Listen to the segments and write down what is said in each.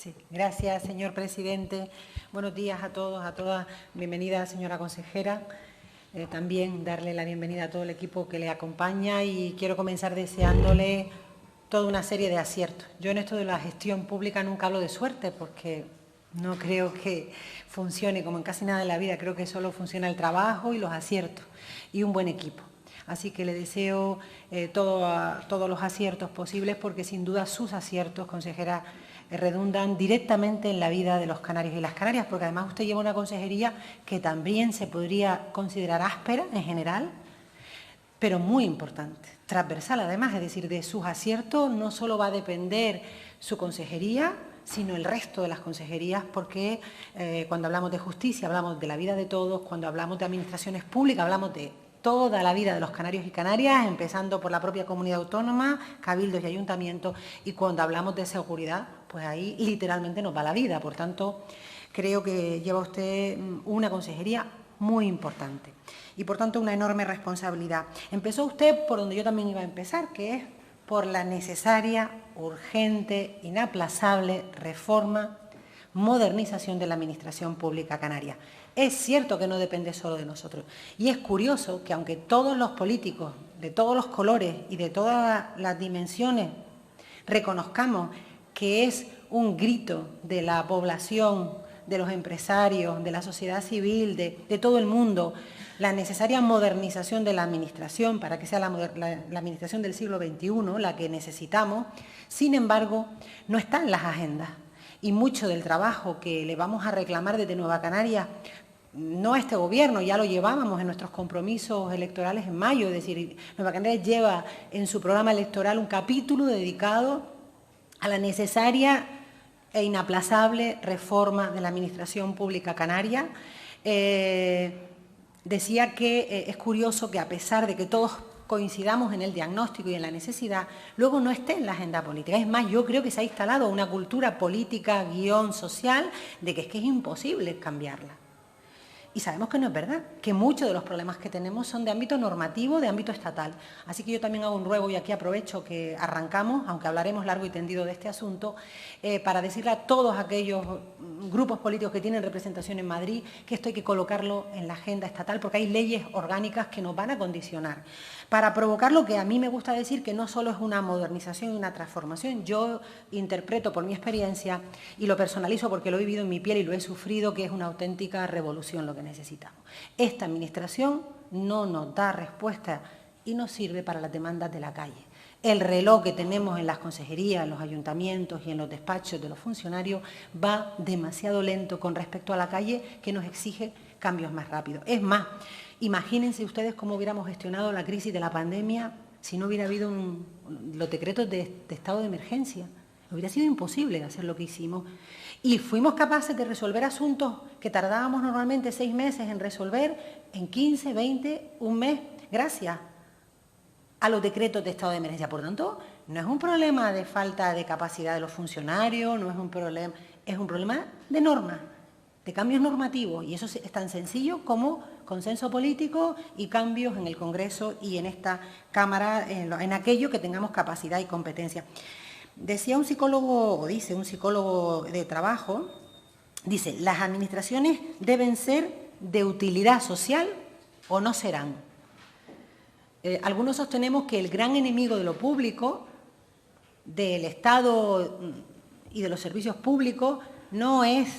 Sí, gracias, señor presidente. Buenos días a todos, a todas. Bienvenida, señora consejera. También darle la bienvenida a todo el equipo que le acompaña y quiero comenzar deseándole toda una serie de aciertos. Yo en esto de la gestión pública nunca hablo de suerte porque no creo que funcione como en casi nada en la vida. Creo que solo funciona el trabajo y los aciertos y un buen equipo. Así que le deseo todos los aciertos posibles porque sin duda sus aciertos, consejera, redundan directamente en la vida de los canarios y las canarias, porque además usted lleva una consejería que también se podría considerar áspera en general, pero muy importante, transversal además, es decir, de sus aciertos no solo va a depender su consejería, sino el resto de las consejerías, porque cuando hablamos de justicia hablamos de la vida de todos, cuando hablamos de administraciones públicas hablamos de toda la vida de los canarios y canarias, empezando por la propia comunidad autónoma, cabildos y ayuntamientos, y cuando hablamos de seguridad, pues ahí literalmente nos va la vida. Por tanto, creo que lleva usted una consejería muy importante y, por tanto, una enorme responsabilidad. Empezó usted por donde yo también iba a empezar, que es por la necesaria, urgente, inaplazable reforma, modernización de la Administración Pública Canaria. Es cierto que no depende solo de nosotros. Y es curioso que aunque todos los políticos, de todos los colores y de todas las dimensiones, reconozcamos que es un grito de la población, de los empresarios, de la sociedad civil, de todo el mundo, la necesaria modernización de la Administración para que sea la Administración del siglo XXI, la que necesitamos, sin embargo, no está en las agendas. Y mucho del trabajo que le vamos a reclamar desde Nueva Canarias, no a este gobierno, ya lo llevábamos en nuestros compromisos electorales en mayo, es decir, Nueva Canarias lleva en su programa electoral un capítulo dedicado a la necesaria e inaplazable reforma de la Administración Pública Canaria. Decía que es curioso que a pesar de que todos coincidamos en el diagnóstico y en la necesidad, luego no esté en la agenda política. Es más, yo creo que se ha instalado una cultura política, social, de que es imposible cambiarla. Y sabemos que no es verdad, que muchos de los problemas que tenemos son de ámbito normativo, de ámbito estatal. Así que yo también hago un ruego, y aquí aprovecho que arrancamos, aunque hablaremos largo y tendido de este asunto, para decirle a todos aquellos grupos políticos que tienen representación en Madrid que esto hay que colocarlo en la agenda estatal, porque hay leyes orgánicas que nos van a condicionar. Para provocar lo que a mí me gusta decir, que no solo es una modernización y una transformación, yo interpreto por mi experiencia y lo personalizo porque lo he vivido en mi piel y lo he sufrido, que es una auténtica revolución lo que necesitamos. Esta Administración no nos da respuesta y no sirve para las demandas de la calle. El reloj que tenemos en las consejerías, en los ayuntamientos y en los despachos de los funcionarios va demasiado lento con respecto a la calle, que nos exige cambios más rápidos. Es más, imagínense ustedes cómo hubiéramos gestionado la crisis de la pandemia si no hubiera habido los decretos de estado de emergencia. Hubiera sido imposible hacer lo que hicimos. Y fuimos capaces de resolver asuntos que tardábamos normalmente 6 meses en resolver en 15, 20, un mes, gracias a los decretos de estado de emergencia. Por tanto, no es un problema de falta de capacidad de los funcionarios, no es un problema, es un problema de normas, de cambios normativos. Y eso es tan sencillo como consenso político y cambios en el Congreso y en esta Cámara, en aquello que tengamos capacidad y competencia. Decía un psicólogo, o dice un psicólogo de trabajo, dice, las administraciones deben ser de utilidad social o no serán. Algunos sostenemos que el gran enemigo de lo público, del Estado y de los servicios públicos, no es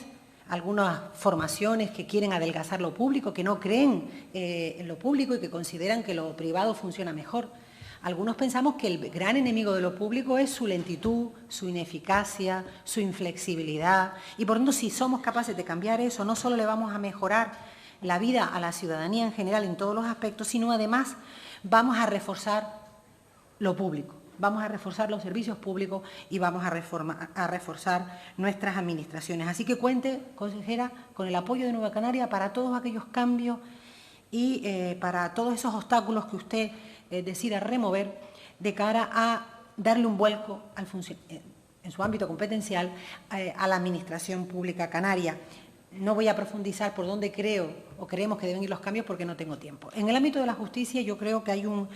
algunas formaciones que quieren adelgazar lo público, que no creen en lo público y que consideran que lo privado funciona mejor. Algunos pensamos que el gran enemigo de lo público es su lentitud, su ineficacia, su inflexibilidad. Y por tanto, si somos capaces de cambiar eso, no solo le vamos a mejorar la vida a la ciudadanía en general en todos los aspectos, sino además vamos a reforzar lo público, vamos a reforzar los servicios públicos y vamos a reforzar nuestras administraciones. Así que cuente, consejera, con el apoyo de Nueva Canaria para todos aquellos cambios y para todos esos obstáculos que usted decida remover de cara a darle un vuelco en su ámbito competencial a la Administración Pública Canaria. no voy a profundizar por dónde creo o creemos que deben ir los cambios porque no tengo tiempo. En el ámbito de la justicia yo creo que hay un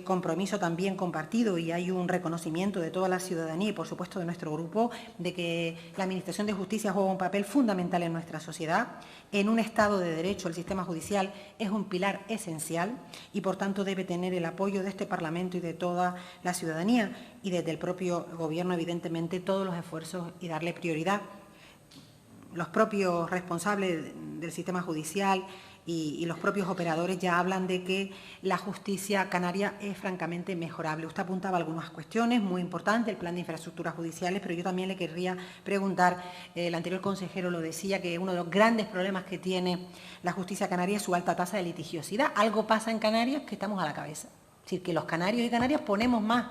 compromiso también compartido y hay un reconocimiento de toda la ciudadanía y, por supuesto, de nuestro grupo, de que la Administración de Justicia juega un papel fundamental en nuestra sociedad. En un Estado de Derecho, el sistema judicial es un pilar esencial y, por tanto, debe tener el apoyo de este Parlamento y de toda la ciudadanía y desde el propio Gobierno, evidentemente, todos los esfuerzos y darle prioridad. Los propios responsables del sistema judicial y los propios operadores ya hablan de que la justicia canaria es francamente mejorable. Usted apuntaba algunas cuestiones muy importantes, el plan de infraestructuras judiciales, pero yo también le querría preguntar, el anterior consejero lo decía, que uno de los grandes problemas que tiene la justicia canaria es su alta tasa de litigiosidad. Algo pasa en Canarias que estamos a la cabeza. Es decir, que los canarios y canarias ponemos más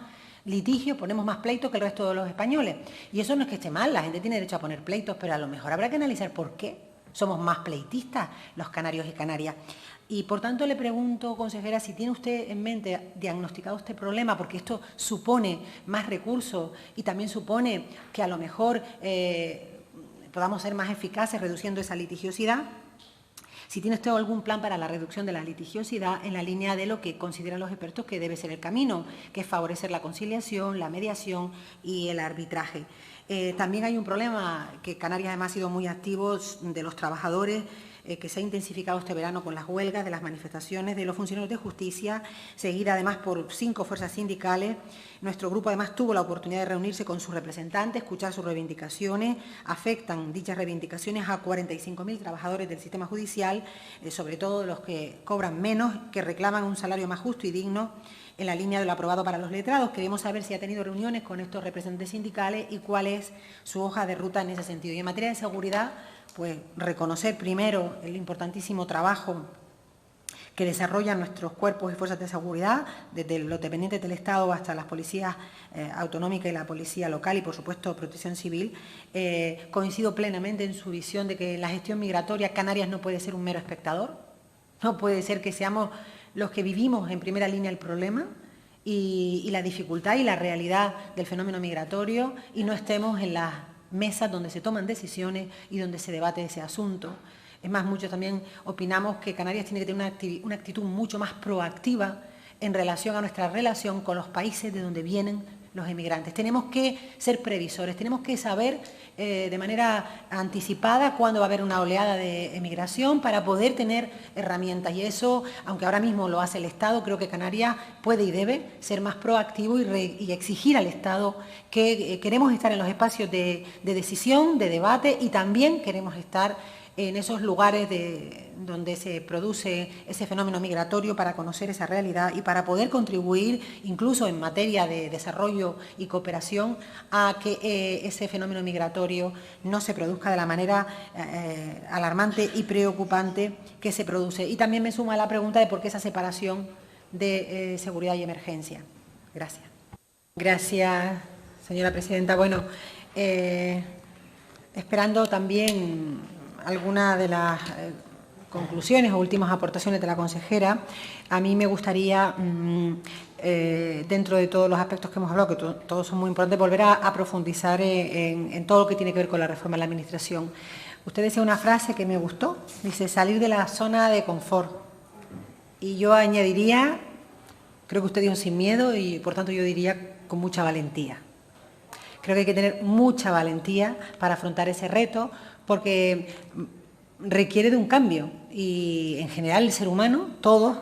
litigio, ponemos más pleitos que el resto de los españoles. Y eso no es que esté mal, la gente tiene derecho a poner pleitos, pero a lo mejor habrá que analizar por qué somos más pleitistas los canarios y canarias. Y, por tanto, le pregunto, consejera, si tiene usted en mente diagnosticado este problema, porque esto supone más recursos y también supone que a lo mejor podamos ser más eficaces reduciendo esa litigiosidad. Si tiene usted algún plan para la reducción de la litigiosidad en la línea de lo que consideran los expertos que debe ser el camino, que es favorecer la conciliación, la mediación y el arbitraje. También hay un problema que Canarias además ha sido muy activo de los trabajadores, que se ha intensificado este verano con las huelgas, de las manifestaciones de los funcionarios de justicia, seguida además por 5 fuerzas sindicales. Nuestro grupo además tuvo la oportunidad de reunirse con sus representantes, escuchar sus reivindicaciones. Afectan dichas reivindicaciones a 45.000 trabajadores del sistema judicial, sobre todo los que cobran menos, que reclaman un salario más justo y digno, en la línea de lo aprobado para los letrados. Queremos saber si ha tenido reuniones con estos representantes sindicales y cuál es su hoja de ruta en ese sentido. Y en materia de seguridad, pues reconocer primero el importantísimo trabajo que desarrollan nuestros cuerpos y fuerzas de seguridad, desde los dependientes del Estado hasta las policías autonómicas y la policía local y, por supuesto, protección civil. Coincido plenamente en su visión de que en la gestión migratoria Canarias no puede ser un mero espectador, no puede ser que seamos los que vivimos en primera línea el problema y la dificultad y la realidad del fenómeno migratorio y no estemos en las mesas donde se toman decisiones y donde se debate ese asunto. Es más, muchos también opinamos que Canarias tiene que tener una actitud mucho más proactiva en relación a nuestra relación con los países de donde vienen los emigrantes. Tenemos que ser previsores, tenemos que saber de manera anticipada cuándo va a haber una oleada de emigración para poder tener herramientas. Y eso, aunque ahora mismo lo hace el Estado, creo que Canarias puede y debe ser más proactivo y exigir al Estado que queremos estar en los espacios de decisión, de debate y también queremos estar en esos lugares donde se produce ese fenómeno migratorio para conocer esa realidad y para poder contribuir, incluso en materia de desarrollo y cooperación, a que ese fenómeno migratorio no se produzca de la manera alarmante y preocupante que se produce. Y también me suma la pregunta de por qué esa separación de seguridad y emergencia. Gracias. Gracias, señora presidenta. Bueno, esperando también algunas de las conclusiones o últimas aportaciones de la consejera, a mí me gustaría, dentro de todos los aspectos que hemos hablado, que todos son muy importantes, volver a profundizar en todo lo que tiene que ver con la reforma de la Administración. Usted decía una frase que me gustó, dice, salir de la zona de confort. Y yo añadiría, creo que usted dijo sin miedo y, por tanto, yo diría con mucha valentía. Creo que hay que tener mucha valentía para afrontar ese reto, porque requiere de un cambio y, en general, el ser humano, todos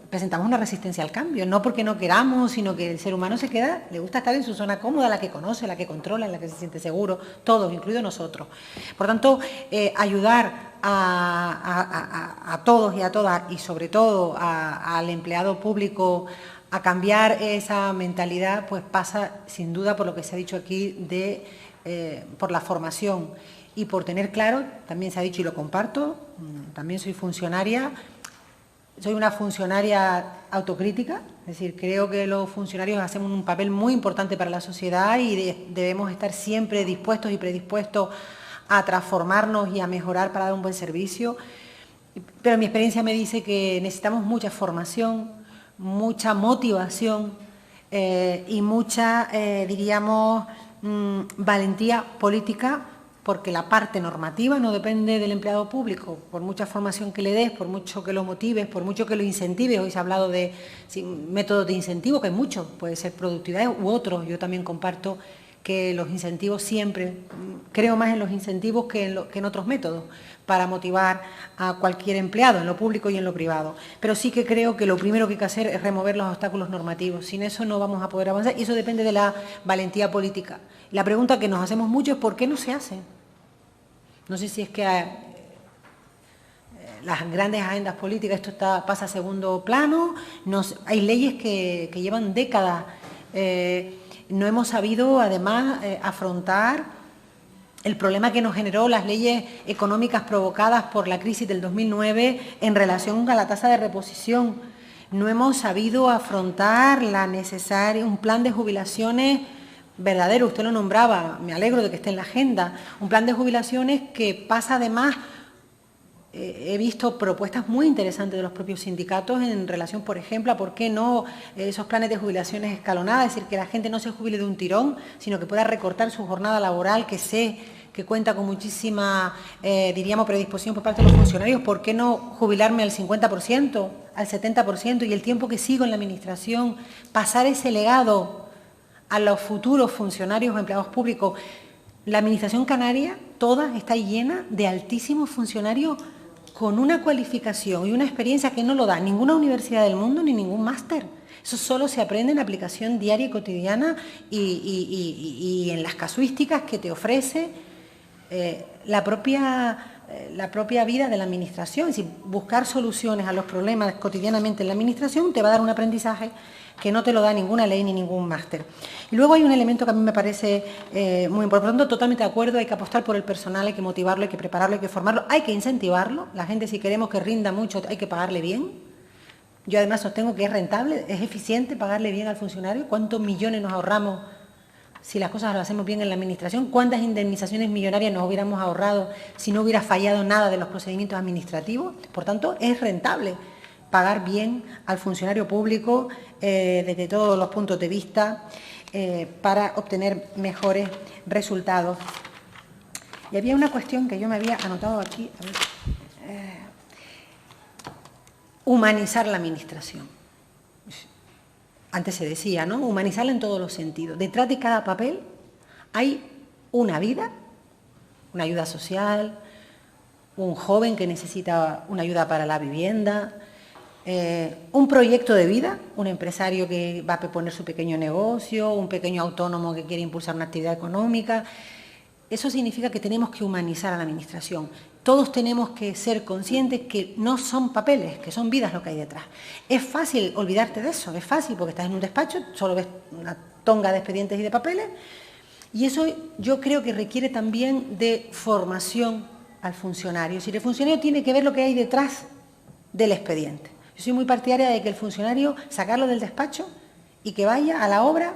presentamos una resistencia al cambio, no porque no queramos, sino que el ser humano se queda, le gusta estar en su zona cómoda, la que conoce, la que controla, en la que se siente seguro, todos, incluidos nosotros. Por tanto, ayudar a todos y a todas, y sobre todo al empleado público, a cambiar esa mentalidad, pues pasa sin duda por lo que se ha dicho aquí por la formación y por tener claro, también se ha dicho y lo comparto, también soy funcionaria, soy una funcionaria autocrítica, es decir, creo que los funcionarios hacemos un papel muy importante para la sociedad y debemos estar siempre dispuestos y predispuestos a transformarnos y a mejorar para dar un buen servicio, pero mi experiencia me dice que necesitamos mucha formación, mucha motivación y mucha, diríamos, valentía política porque la parte normativa no depende del empleado público, por mucha formación que le des, por mucho que lo motives, por mucho que lo incentives. Hoy se ha hablado de métodos de incentivo, que hay muchos, puede ser productividad u otros. Yo también comparto que los incentivos siempre, creo más en los incentivos que en otros métodos para motivar a cualquier empleado, en lo público y en lo privado. Pero sí que creo que lo primero que hay que hacer es remover los obstáculos normativos. Sin eso no vamos a poder avanzar y eso depende de la valentía política. La pregunta que nos hacemos mucho es ¿por qué no se hace? No sé si es que las grandes agendas políticas esto pasa a segundo plano. Hay leyes que llevan décadas. No hemos sabido, además, afrontar el problema que nos generó las leyes económicas provocadas por la crisis del 2009 en relación a la tasa de reposición. No hemos sabido afrontar un plan de jubilaciones verdadero, usted lo nombraba, me alegro de que esté en la agenda, un plan de jubilaciones que pasa además. He visto propuestas muy interesantes de los propios sindicatos en relación, por ejemplo, a por qué no esos planes de jubilaciones escalonadas, es decir, que la gente no se jubile de un tirón, sino que pueda recortar su jornada laboral, que sé que cuenta con muchísima, diríamos, predisposición por parte de los funcionarios. ¿Por qué no jubilarme al 50%, al 70% y el tiempo que sigo en la Administración, pasar ese legado a los futuros funcionarios o empleados públicos? La Administración canaria toda está llena de altísimos funcionarios con una cualificación y una experiencia que no lo da ninguna universidad del mundo ni ningún máster. Eso solo se aprende en aplicación diaria y cotidiana y en las casuísticas que te ofrece la propia vida de la Administración. Es decir, buscar soluciones a los problemas cotidianamente en la Administración te va a dar un aprendizaje que no te lo da ninguna ley ni ningún máster. Y luego hay un elemento que a mí me parece muy importante, totalmente de acuerdo, hay que apostar por el personal, hay que motivarlo, hay que prepararlo, hay que formarlo, hay que incentivarlo. La gente, si queremos que rinda mucho, hay que pagarle bien. Yo además sostengo que es rentable, es eficiente pagarle bien al funcionario. ¿Cuántos millones nos ahorramos si las cosas las hacemos bien en la Administración? ¿Cuántas indemnizaciones millonarias nos hubiéramos ahorrado si no hubiera fallado nada de los procedimientos administrativos? Por tanto, es rentable pagar bien al funcionario público desde todos los puntos de vista para obtener mejores resultados. Y había una cuestión que yo me había anotado aquí, a ver, humanizar la Administración. Antes se decía, ¿no? Humanizarla en todos los sentidos. Detrás de cada papel hay una vida, una ayuda social, un joven que necesita una ayuda para la vivienda, un proyecto de vida, un empresario que va a poner su pequeño negocio, un pequeño autónomo que quiere impulsar una actividad económica. Eso significa que tenemos que humanizar a la Administración. Todos tenemos que ser conscientes que no son papeles, que son vidas lo que hay detrás. Es fácil olvidarte de eso, es fácil porque estás en un despacho, solo ves una tonga de expedientes y de papeles, y eso yo creo que requiere también de formación al funcionario. Si el funcionario tiene que ver lo que hay detrás del expediente. Yo soy muy partidaria de que el funcionario sacarlo del despacho y que vaya a la obra,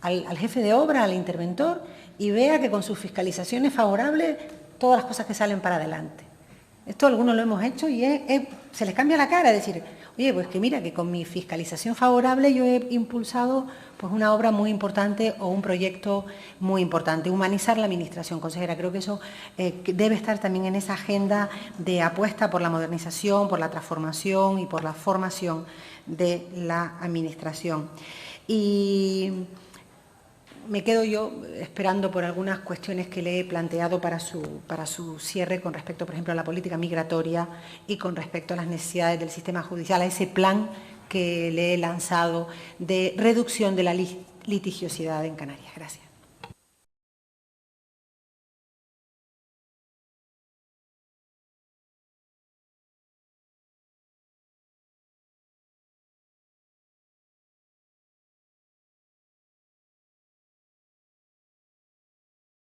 al jefe de obra, al interventor, y vea que con sus fiscalizaciones favorables todas las cosas que salen para adelante. Esto algunos lo hemos hecho y se les cambia la cara, es decir, oye, pues que mira, que con mi fiscalización favorable yo he impulsado pues una obra muy importante o un proyecto muy importante. Humanizar la Administración, consejera, creo que eso debe estar también en esa agenda de apuesta por la modernización, por la transformación y por la formación de la Administración. Y me quedo yo esperando por algunas cuestiones que le he planteado para su cierre con respecto, por ejemplo, a la política migratoria y con respecto a las necesidades del sistema judicial, a ese plan que le he lanzado de reducción de la litigiosidad en Canarias. Gracias.